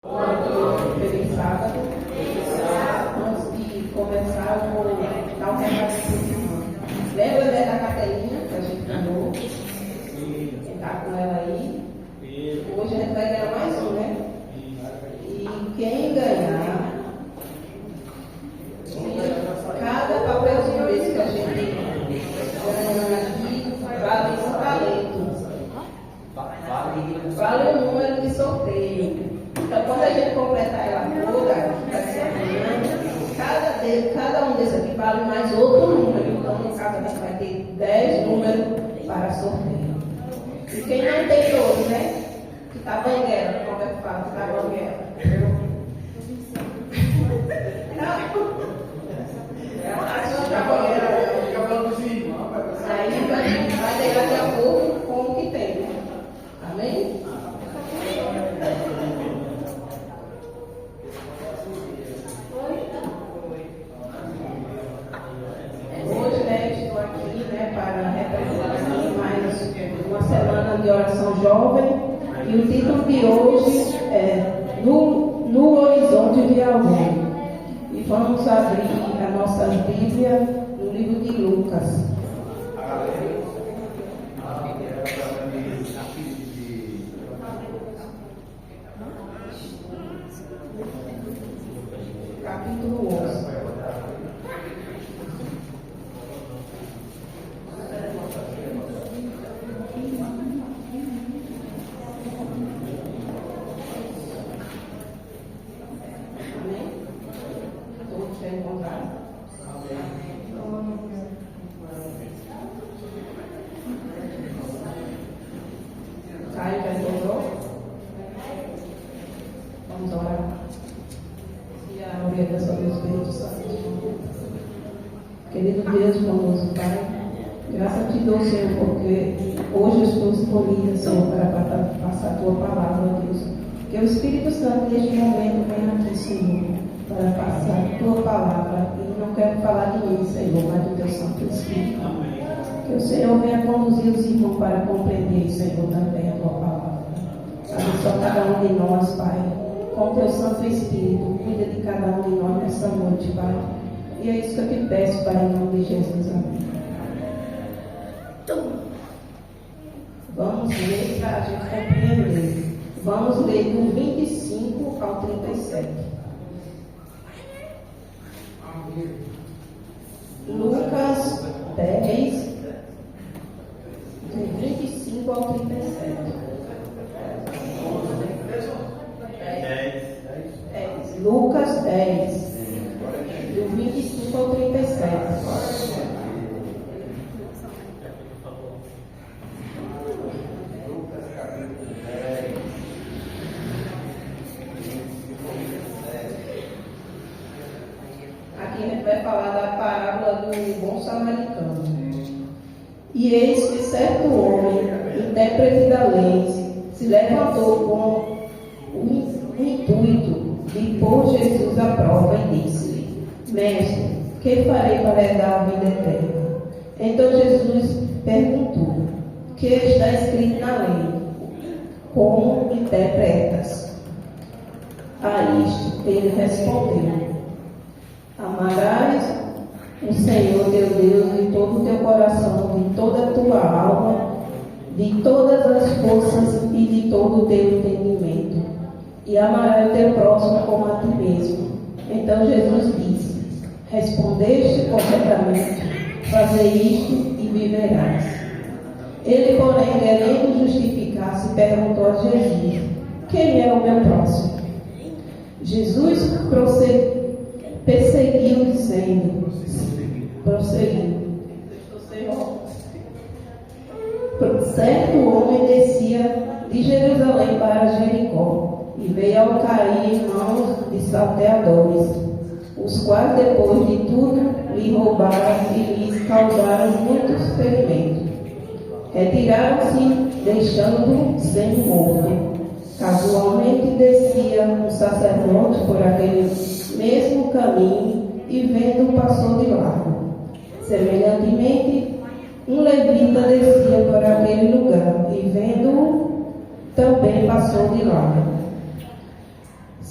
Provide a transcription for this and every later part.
Feliz sábado. Antes de começar, eu vou dar um recado para o irmão. Lembra da carteirinha que a gente ganhou? Quem está com ela aí? Hoje a gente vai ganhar mais um, né? E quem ganhar, cada papelzinho desse que a gente ganha aqui vale um talento. Vale o número de sorteio. Então, quando a gente completar ela toda, vai ser amanhã, cada um desses aqui vale mais outro número. Então, no caso, a gente vai ter 10 números para sorteio. E quem não tem todos, né? Que tá banguela, como é que fala? Que tá banguela. Aí vai pegar de acordo com o que tem. Amém? Hoje, estou aqui, para representar mais uma semana de oração jovem. E o título de hoje é No Horizonte de Alguém. E vamos abrir a nossa Bíblia no livro de Lucas. Capítulo 11. Amém? Todos já encontraram? Caio já encontrou? Vamos orar. E a orientação do Espírito Santo. Querido Deus, bondoso Pai, graças te dou, Senhor, porque hoje eu estou escolhida, Senhor, para passar a tua palavra, Deus. Que o Espírito Santo neste momento venha aqui, Senhor, para passar a tua palavra. E não quero falar de mim, Senhor, mas do teu Santo Espírito. Que o Senhor venha conduzir os irmãos para compreender, Senhor, também a tua palavra. Abençoa cada um de nós, Pai, com teu Santo Espírito. Cuida de cada um de nós nessa noite, Pai. E é isso que eu te peço, Pai, em nome de Jesus. Amém. Vamos ler para a gente compreender. Vamos ler do 25 ao 37. Lucas 10, do 25 ao 37. Lucas 10, do 25 ao 37. Aqui a gente vai falar da parábola do bom samaritano. E eis que certo homem, intérprete da lei, se levantou com o intuito de pôr Jesus à prova e disse-lhe: Mestre, que farei para herdar a vida eterna? Então Jesus perguntou: que está escrito na lei? Como interpretas? A isto ele respondeu: Amarás o Senhor teu Deus de todo o teu coração, de toda a tua alma, de todas as forças e de todo o teu entendimento. E amarás o teu próximo como a ti mesmo. Então Jesus disse: Respondeste corretamente, fazei isto e viverás. Ele, porém, querendo justificar-se, perguntou a Jesus: Quem é o meu próximo? Jesus perseguiu, dizendo: Certo homem descia de Jerusalém para Jericó, e veio ao cair em mãos de salteadores, os quais, depois de tudo, lhe roubaram e lhes causaram muitos ferimentos. Retiraram-se, deixando-o semi-morto. Casualmente descia um sacerdote por aquele mesmo caminho e, vendo, passou de largo. Semelhantemente, um levita descia por aquele lugar e, vendo-o, também passou de largo.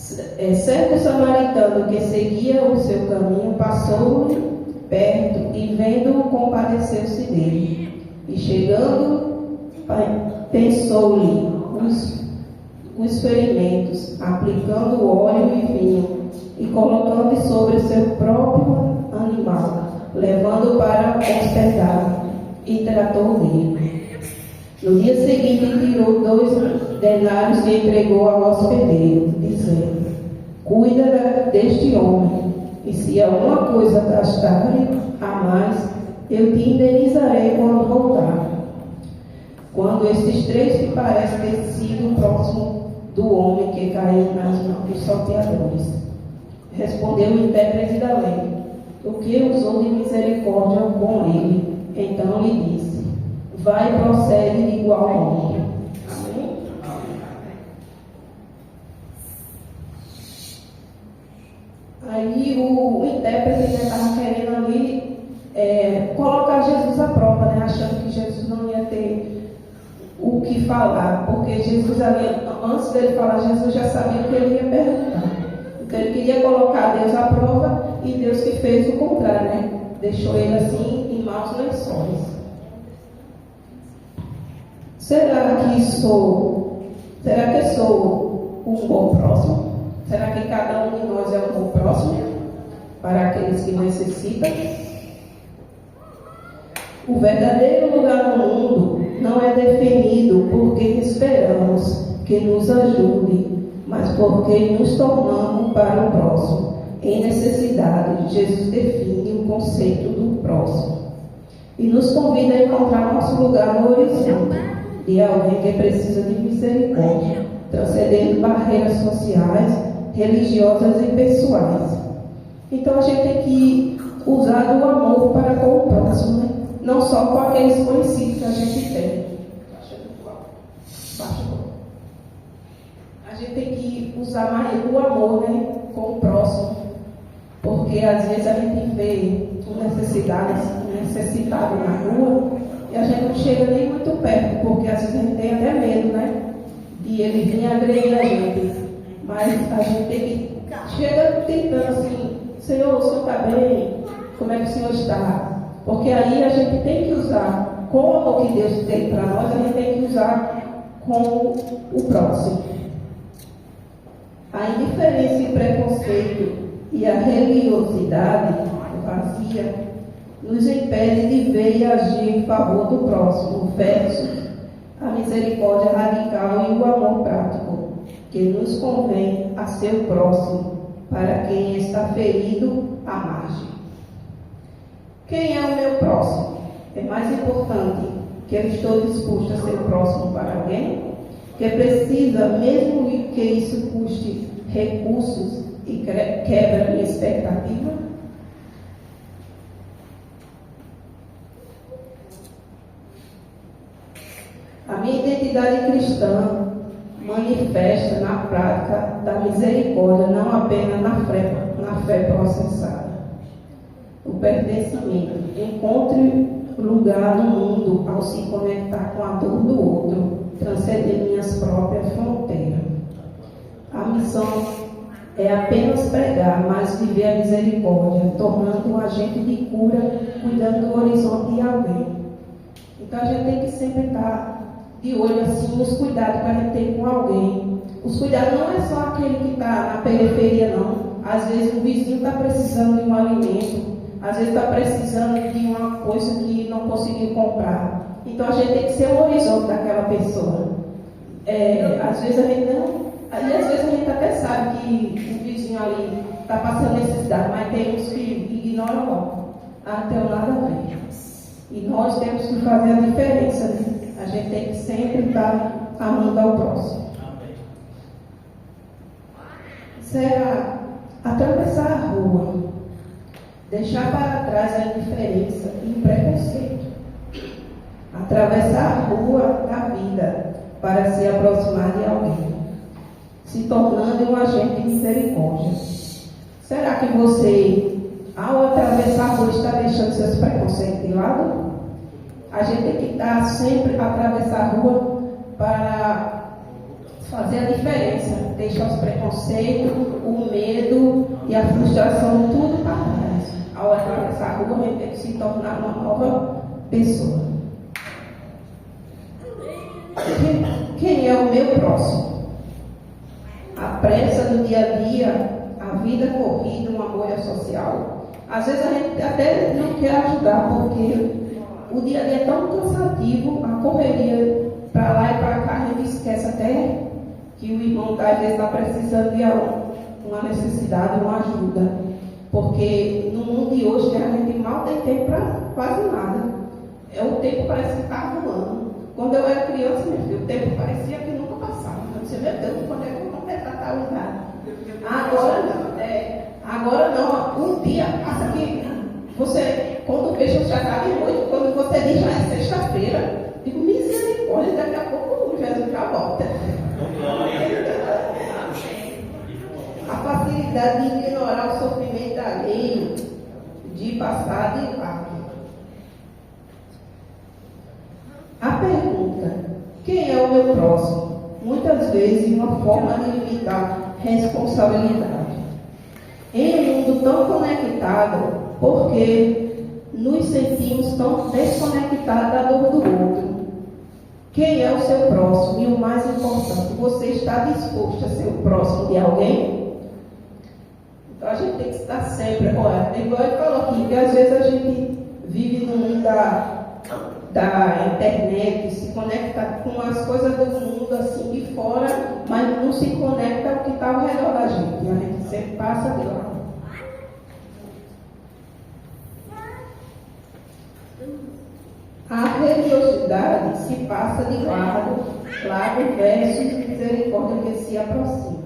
Certo samaritano que seguia o seu caminho passou-lhe perto e, vendo-o, compadeceu-se dele. E chegando, pensou-lhe os ferimentos, aplicando óleo e vinho, e colocando sobre seu próprio animal, levando para hospedar, e tratou dele. No dia seguinte, tirou 2 denários e entregou ao hospedeiro, dizendo: cuida deste homem, e se alguma coisa gastar-lhe a mais, eu te indenizarei quando voltar. Quando estes 3 que parecem ter sido próximo do homem que caiu nas mãos dos salteadores, respondeu o intérprete da lei: o que usou de misericórdia com ele? Então lhe disse: vai e procede de igual modo. Amém? Aí o intérprete estava querendo ali colocar Jesus à prova, né? Achando que Jesus não ia ter o que falar, porque Jesus ali, antes dele falar, Jesus já sabia o que ele ia perguntar. Então ele queria colocar Deus à prova, e Deus que fez o contrário, né? Deixou ele assim em maus lençóis. Será que sou um bom próximo? Será que cada um de nós é um bom próximo para aqueles que necessitam? O verdadeiro lugar no mundo não é definido por quem esperamos que nos ajude, mas por quem nos tornamos para o próximo. Em necessidade, Jesus define o conceito do próximo e nos convida a encontrar nosso lugar no horizonte de alguém que precisa de misericórdia, transcendendo barreiras sociais, religiosas e pessoais. Então a gente tem que usar do amor para com o próximo, né? Não só com aqueles conhecidos que a gente tem. A gente tem que usar mais o amor, né, com o próximo, porque às vezes a gente vê um necessitado na rua e a gente não chega nem muito perto, porque às vezes a gente tem até medo, né, de ele vir agredir a gente. Mas a gente tem que chega tentando assim: Senhor, o Senhor está bem? Como é que o Senhor está? Porque aí a gente tem que usar com o amor que Deus tem para nós, a gente tem que usar com o próximo. A indiferença e preconceito e a religiosidade vazia nos impede de ver e agir em favor do próximo, versus a misericórdia radical e o amor prático, que nos convém a ser o próximo para quem está ferido à margem. Quem é o meu próximo? É mais importante que eu estou disposto a ser próximo para alguém que precisa, mesmo que isso custe recursos e quebra minha expectativa? A minha identidade cristã manifesta na prática da misericórdia, não apenas na fé processada. O pertencimento. Encontre lugar no mundo ao se conectar com a dor do outro, transcender minhas próprias fronteiras. A missão é apenas pregar, mas viver a misericórdia, tornando um agente de cura, cuidando do horizonte de alguém. Então a gente tem que sempre estar de olho assim nos cuidados que a gente tem com alguém. Os cuidados não é só aquele que está na periferia, não. Às vezes o vizinho está precisando de um alimento, às vezes está precisando de uma coisa que não conseguiu comprar. Então a gente tem que ser o horizonte daquela pessoa. Às vezes a gente não. Às vezes a gente até sabe que o vizinho ali está passando necessidade, mas tem uns que ignoram logo. Não tem nada a ver. E nós temos que fazer a diferença, né? A gente tem que sempre estar amando ao próximo. Será atravessar a rua, deixar para trás a indiferença e o preconceito. Atravessar a rua da vida para se aproximar de alguém, se tornando um agente de misericórdia. Será que você, ao atravessar a rua, está deixando seus preconceitos de lado? A gente tem que estar sempre a atravessar a rua para fazer a diferença, deixar os preconceitos, o medo e a frustração tudo para trás. Ao atravessar a rua, a gente tem que se tornar uma nova pessoa. Quem é o meu próximo? A pressa do dia a dia, a vida corrida, uma bolha social. Às vezes a gente até não quer ajudar, porque o dia a dia é tão cansativo, a correria para lá e para cá, a gente esquece até que o irmão às vezes está precisando de uma necessidade, uma ajuda. Porque no mundo de hoje a gente mal tem tempo para quase nada. O tempo parece que está voando. Quando eu era criança, meu filho, o tempo parecia que nunca passava. Eu disse, meu Deus, quando é que eu vou completar tal lugar? Agora não. Um dia passa que você, quando o peixe já está de noite, quando você diz já é sexta-feira, digo, misericórdia, daqui a pouco o Jesus já volta. A facilidade de ignorar o sofrimento alheio, de passar de lado. A pergunta, quem é o meu próximo? Muitas vezes uma forma de limitar responsabilidade. Em um mundo tão conectado, porque nos sentimos tão desconectados da dor do outro? Quem é o seu próximo? E o mais importante, você está disposto a ser o próximo de alguém? Então a gente tem que estar sempre, olha, igual ele falou aqui, que às vezes a gente vive no mundo da internet, se conecta com as coisas do mundo assim de fora, mas não se conecta ao que está ao redor da gente. A gente sempre passa de lá. A religiosidade se passa de lado versus misericórdia que se aproxima.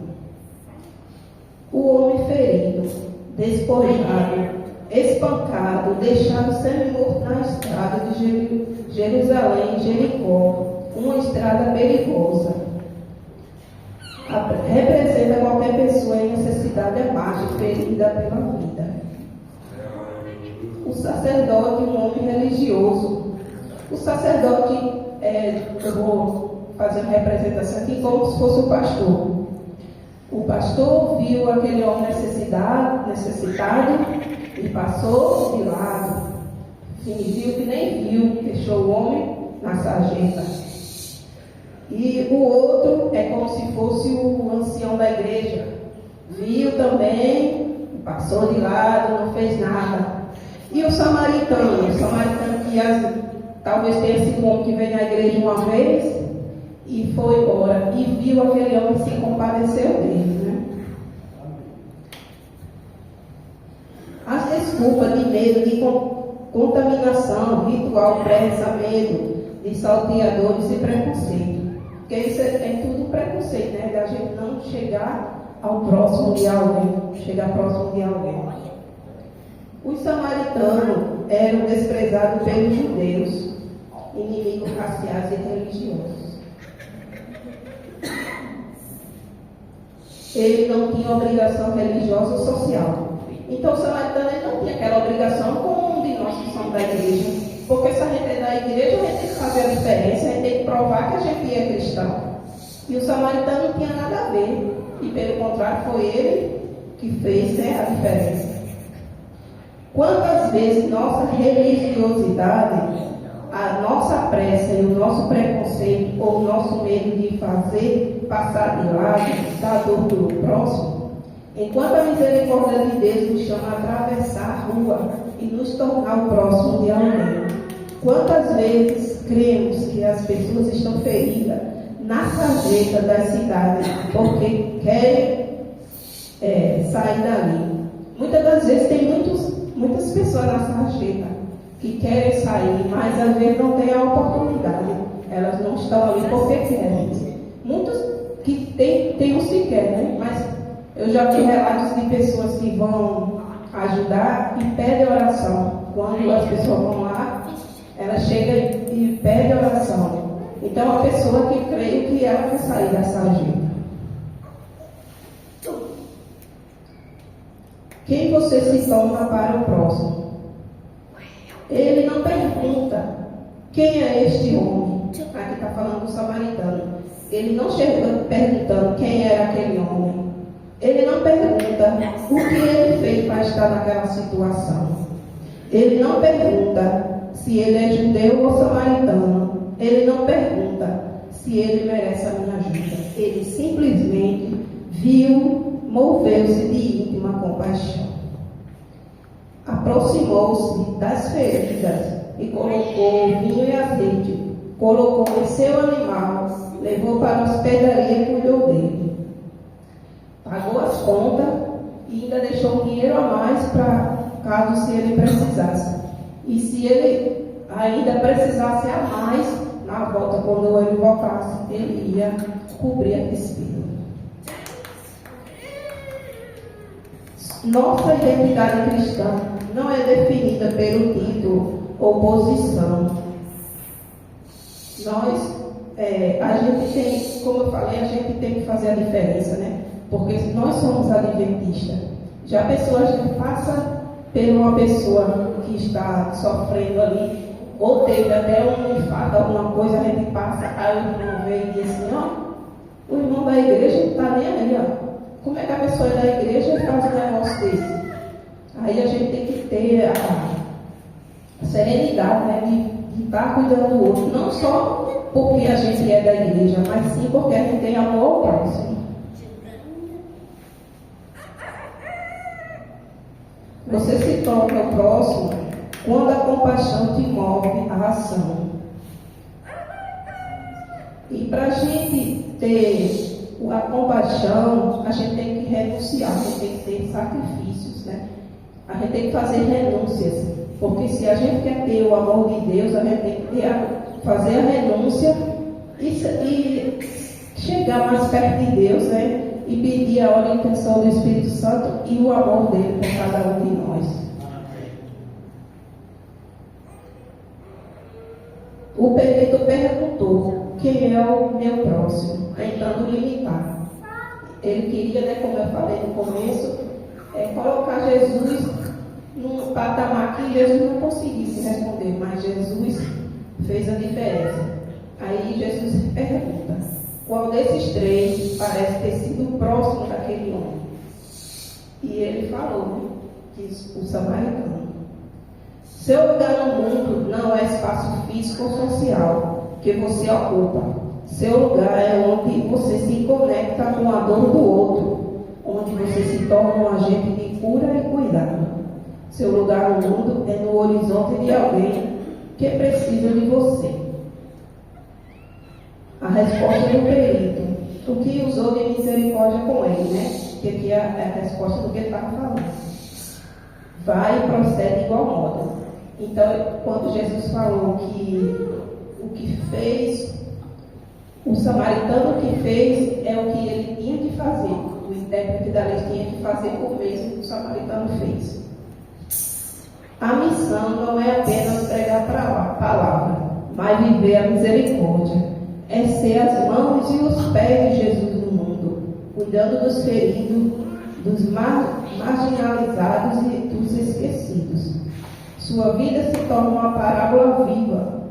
O homem ferido, despojado, espancado, deixado semi-morto na estrada de Jerusalém, Jericó, uma estrada perigosa. Representa qualquer pessoa em necessidade à margem, ferida pela vida. O sacerdote, um homem religioso. O sacerdote, eu vou fazer uma representação aqui como se fosse o pastor. O pastor viu aquele homem necessitado e passou de lado. Fingiu que nem viu, deixou o homem na sarjeta. E o outro é como se fosse o ancião da igreja. Viu também, passou de lado, não fez nada. E o samaritano que talvez tenha sido um homem que veio na igreja uma vez e foi embora. E viu aquele homem e se compadeceu dele, né? As desculpas de medo, de contaminação, ritual, pressa, medo, de salteadores e preconceito. Porque isso é tudo preconceito, né? Da gente não chegar ao próximo de alguém, chegar próximo de alguém. Os samaritanos eram desprezados pelos judeus, inimigos raciais e religiosos. Ele não tinha obrigação religiosa ou social. Então o samaritano não tinha aquela obrigação como um de nós que somos da igreja. Porque se a gente é da igreja, a gente tem que fazer a diferença, a gente tem que provar que a gente é cristão. E o samaritano não tinha nada a ver. E pelo contrário, foi ele que fez, né, a diferença. Quantas vezes nossa religiosidade, a nossa pressa e o nosso preconceito ou o nosso medo de fazer passar de lado da dor do próximo, enquanto a misericórdia de Deus nos chama a atravessar a rua e nos tornar o próximo de alguém. Quantas vezes cremos que as pessoas estão feridas na sarjeta das cidades porque querem sair dali? Muitas das vezes tem muitas pessoas na sarjeta que querem sair, mas às vezes não têm a oportunidade. Elas não estão ali porque querem. Muitos que tem um sequer, né? Mas eu já vi relatos de pessoas que vão ajudar e pedem oração. Quando as pessoas vão lá, ela chega e pede oração. Então a pessoa que crê que ela vai sair da sarjeta. Quem você se torna para o próximo? Ele não pergunta quem é este homem. Aqui está falando do samaritano. Ele não chega perguntando quem era aquele homem. Ele não pergunta o que ele fez para estar naquela situação. Ele não pergunta se ele é judeu ou samaritano. Ele não pergunta se ele merece a minha ajuda. Ele simplesmente viu, moveu-se de íntima compaixão. Aproximou-se das feridas e colocou vinho e azeite. Colocou em seu animal, levou para a hospedaria e cuidou dele. Pagou as contas e ainda deixou um dinheiro a mais para caso se ele precisasse. E se ele ainda precisasse a mais, na volta, quando ele voltasse, ele ia cobrir a despesa. Nossa identidade cristã não é definida pelo título ou posição. A gente tem, como eu falei, a gente tem que fazer a diferença, né? Porque nós somos adventistas. Já a pessoa passa por uma pessoa que está sofrendo ali, ou teve até um infarto, alguma coisa, a gente passa, aí o irmão vem e diz assim, ó, o irmão da igreja não está nem aí, ó. Como é que a pessoa é da igreja e faz um negócio desse? Aí a gente tem que ter a serenidade, né, de estar cuidando do outro, não só porque a gente é da igreja, mas sim porque a gente tem amor ao próximo. Você se torna o próximo quando a compaixão te move à ação. E para a gente ter a compaixão, a gente tem que renunciar, a gente tem que ter sacrifícios, né? A gente tem que fazer renúncias, porque se a gente quer ter o amor de Deus, a gente tem que fazer a renúncia e chegar mais perto de Deus, né? E pedir a orientação do Espírito Santo e o amor dele por cada um de nós. O Pedro perguntou: quem é o meu próximo? Tentando limitar. Ele queria, né, como eu falei no começo, colocar Jesus num patamar que Jesus não conseguisse responder, mas Jesus fez a diferença. Aí Jesus pergunta: qual desses três parece ter sido próximo daquele homem? E ele falou, que o samaritano. Seu lugar no mundo não é espaço físico ou social que você ocupa. Seu lugar é onde você se conecta com a dor do outro, onde você se torna um agente de cura e cuidado. Seu lugar no mundo é no horizonte de alguém que precisa de você. A resposta do perito, o que usou de misericórdia com ele, né? Que aqui é a resposta do que ele estava falando. Vai e procede de igual modo. Então, quando Jesus falou que o que fez, o samaritano que fez é o que ele tinha que fazer. O intérprete da lei tinha que fazer o mesmo que o samaritano fez. A missão não é apenas pregar a palavra, mas viver a misericórdia. É ser as mãos e os pés de Jesus no mundo, cuidando dos feridos, dos marginalizados e dos esquecidos. Sua vida se torna uma parábola viva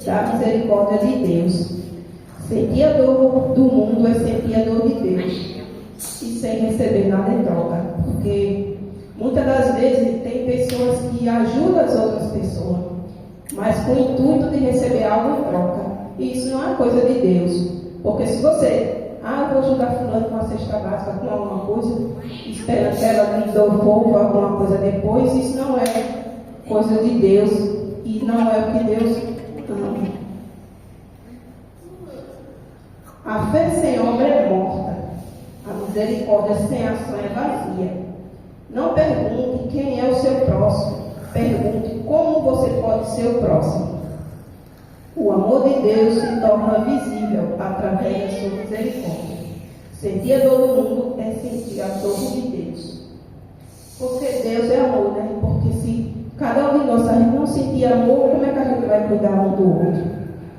da misericórdia de Deus. Sentir a dor do mundo é sentir a dor de Deus, e sem receber nada em troca, porque muitas das vezes tem pessoas que ajudam as outras pessoas, mas com o intuito de receber algo em troca. E isso não é coisa de Deus. Porque se você, eu vou ajudar fulano com a cesta básica, com alguma coisa, esperando que ela me devolva alguma coisa depois, isso não é coisa de Deus. E não é o que Deus ama. A fé sem obra é morta. A misericórdia sem ação é vazia. Não pergunte quem é o seu próximo. Pergunte como você pode ser o próximo. O amor de Deus se torna visível através da sua misericórdia. Sentir a dor do mundo é sentir a dor de Deus. Porque Deus é amor, né? Porque se cada um de nós não sentir amor, como é que a gente vai cuidar um do outro?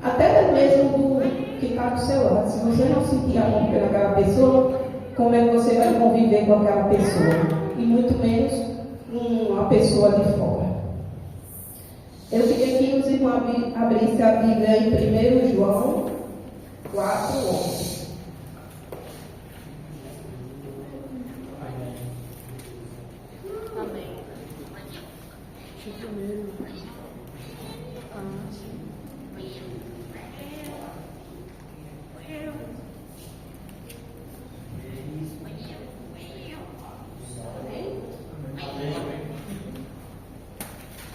Até mesmo do que está do seu lado. Se você não sentir amor pelaquela pessoa, como é que você vai conviver com aquela pessoa? E muito menos uma pessoa de fora. Eu queria que os irmãos abrissem a Bíblia em 1 João, 4:11. Amém.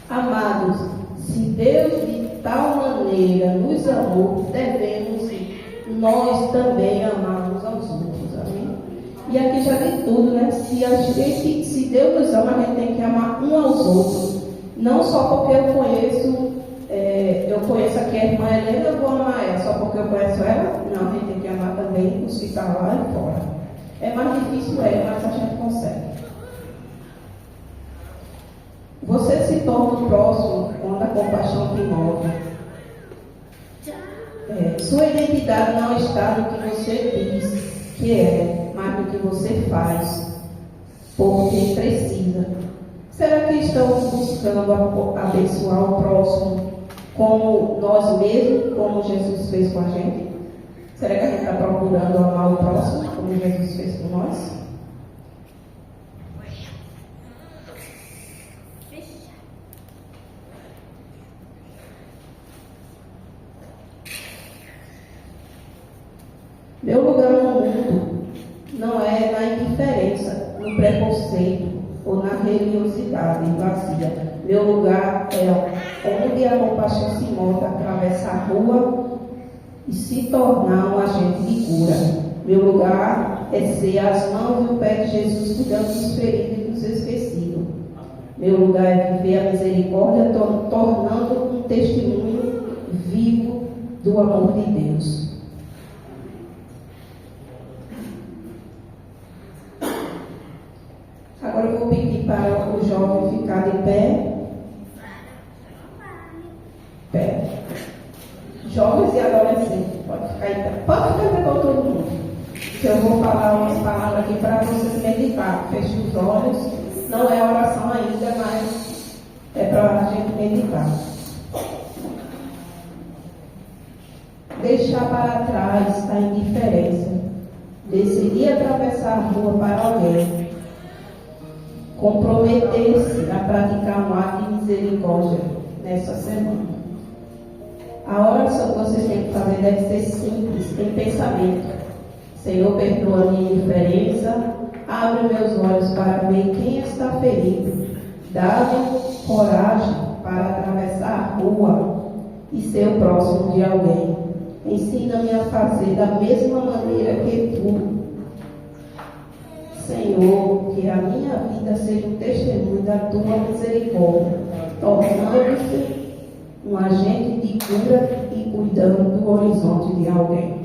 Amados, se Deus de tal maneira nos amou, devemos nós também amar uns aos outros. Amém? E aqui já tem tudo, né? Se Deus nos ama, a gente tem que amar um aos outros. Não só porque eu conheço aqui a irmã Helena, eu vou amar ela. Só porque eu conheço ela? Não, a gente tem que amar também os que estão lá e fora. É mais difícil, mas a gente consegue. Você se torna o próximo quando a compaixão te move. Sua identidade não está no que você diz que é, mas no que você faz, porque precisa. Será que estamos buscando abençoar o próximo como nós mesmos, como Jesus fez com a gente? Será que a gente está procurando amar o próximo como Jesus fez com nós? Meu lugar no mundo não é na indiferença, no preconceito ou na religiosidade vazia. Meu lugar é onde a compaixão se move, atravessar a rua e se tornar um agente de cura. Meu lugar é ser as mãos e o pé de Jesus cuidando dos feridos e dos esquecidos. Meu lugar é viver a misericórdia, tornando um testemunho vivo do amor de Deus. Agora eu vou pedir para o jovem ficar de pé. Jovens e adolescentes, pode ficar em pé. Pode ficar em pé com todo mundo. Que eu vou falar umas palavras aqui para vocês meditar. Feche os olhos. Não é oração ainda, mas é para a gente meditar. Deixar para trás a indiferença. Decidir atravessar a rua para alguém. Comprometer-se a praticar um ato de misericórdia nessa semana. A oração que vocês têm que fazer deve ser simples, em pensamento. Senhor, perdoa a minha indiferença, abre meus olhos para ver quem está ferido. Dá-me coragem para atravessar a rua e ser o próximo de alguém. Ensina-me a fazer da mesma maneira que tu. Senhor, que a minha vida seja um testemunho da tua misericórdia, tornando-se um agente de cura e cuidando do horizonte de alguém.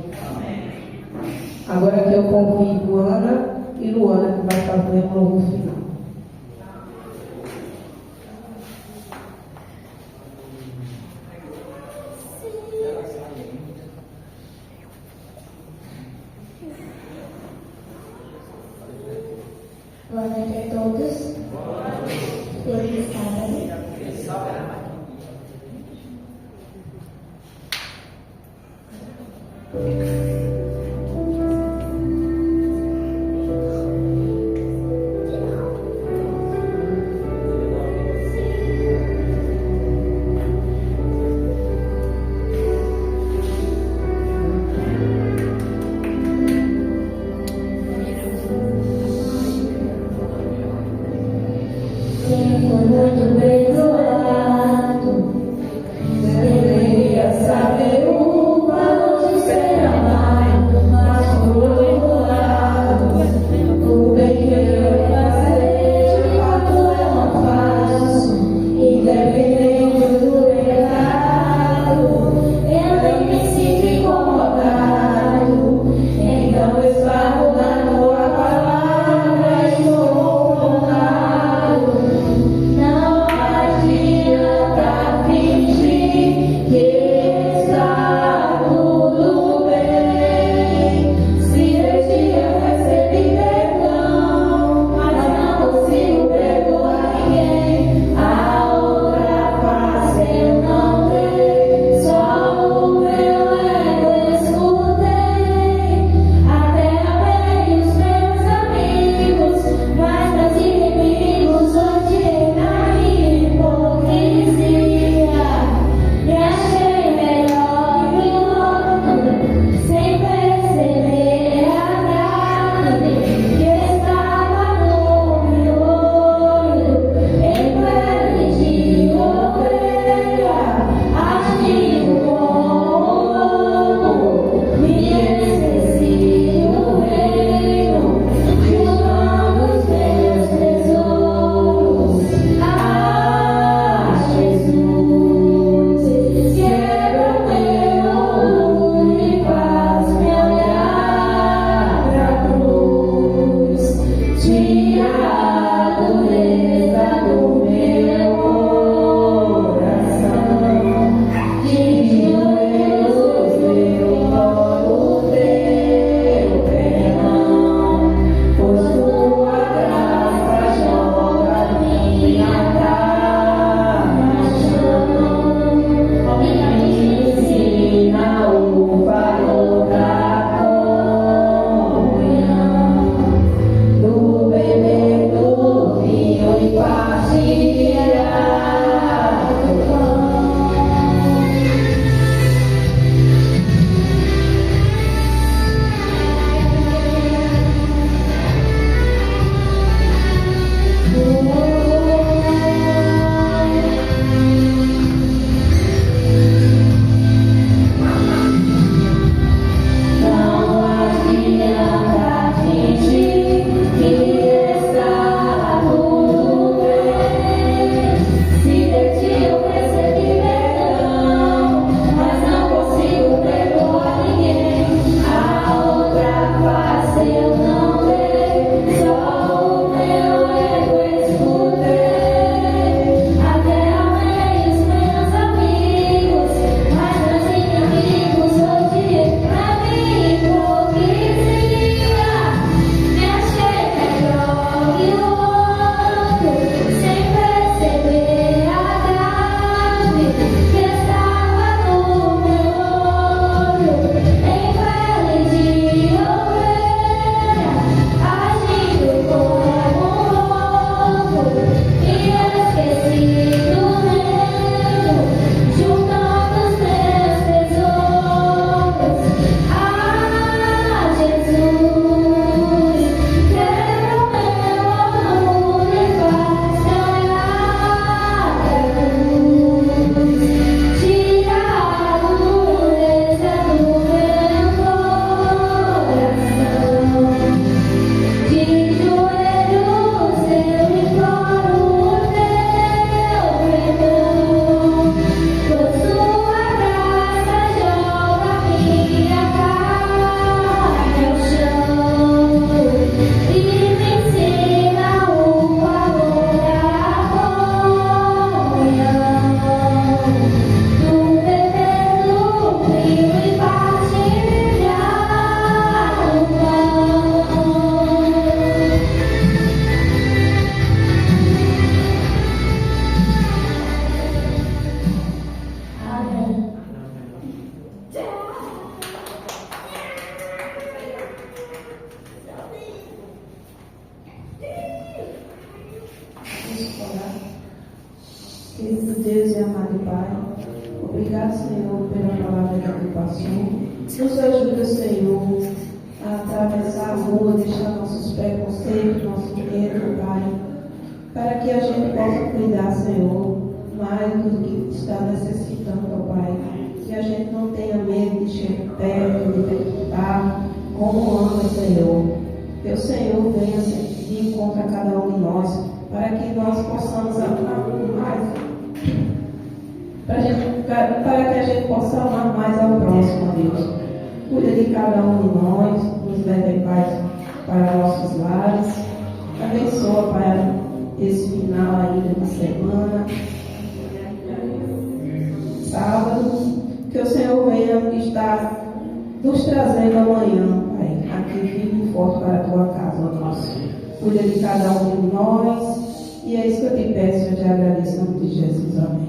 Agora que eu convido Ana e Luana, que vai fazer um novo final. Boa noite a todos. Feliz sábado. Quem foi muito perdoado deveria saber o valor de ser amado, mas por outro lado, o bem que eu fazer de fato eu não faço, independente do pecado, eu nem me sinto incomodado, então eu esbarro na tua palavra e sou confrontado. Não há Querido Deus e amado Pai, obrigado, Senhor, pela palavra que tu passou. Nos ajuda, Senhor, a atravessar a rua, deixar nossos preconceitos, nosso medo, Pai, para que a gente possa cuidar, Senhor, mais do que está necessitando, ó Pai. Que a gente não tenha medo de chegar perto, de perguntar como anda, Senhor. Que o Senhor venha de encontro a cada um de nós, para que nós possamos amar mais. Para que a gente possa amar mais ao próximo, Deus. Cuida de cada um de nós, nos leve em paz para nossos lares. Abençoa, Pai, esse final ainda de semana. Sábado, que o Senhor venha estar nos trazendo amanhã, Pai, aqui firme e forte para a tua casa, ó Deus. Cuida de cada um de nós. E é isso que eu te peço, eu te agradeço em nome de Jesus. Amém.